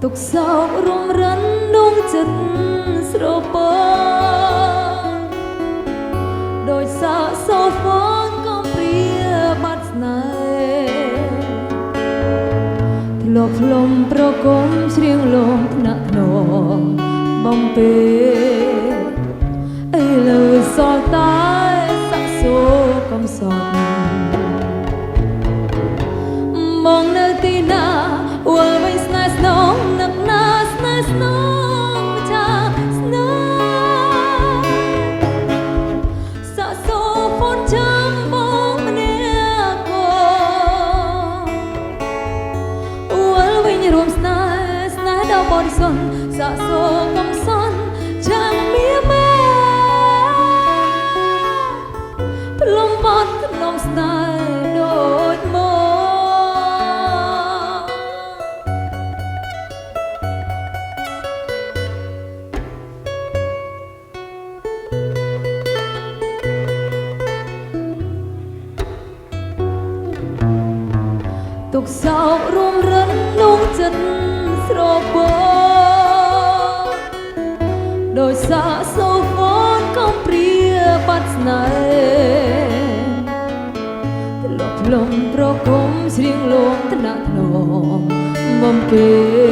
ទុកសោករំរិនដួងចិត្តស្រពើដោយសារសូហ្វូនក៏ព្រាបាត់ស្នេហ៍ធ្លាប់ផ្លុំប្រគំច្រៀងលំថ្នាក់ធ្នមបំពេឥឡូវសល់តែសាក់សូកំសត់មកនៅទីណាវល់វិញស្នេហ៍ស្នងនឹកណាស្នេហ៍ស្នងម្ចាស់ស្នេហ៍សាក់សូហ្វូនចាំបងម្នាក់ក៏វល់វិញរួមស្នេហ៍ដល់បរិសុទ្ធសាក់សូកំសត់ចាំមានមែផ្លុំបាត់ក្នុងស្នេហ៍ដូចមកទុកសោករួមរិនដួងចិត្តស្រពើដោយសារសូហ្វូនកំព្រាបាត់ស្នេហ៍ធ្លាប់ផ្លុំប្រគំច្រៀងលំថ្នាក់ធ្នមបំពេ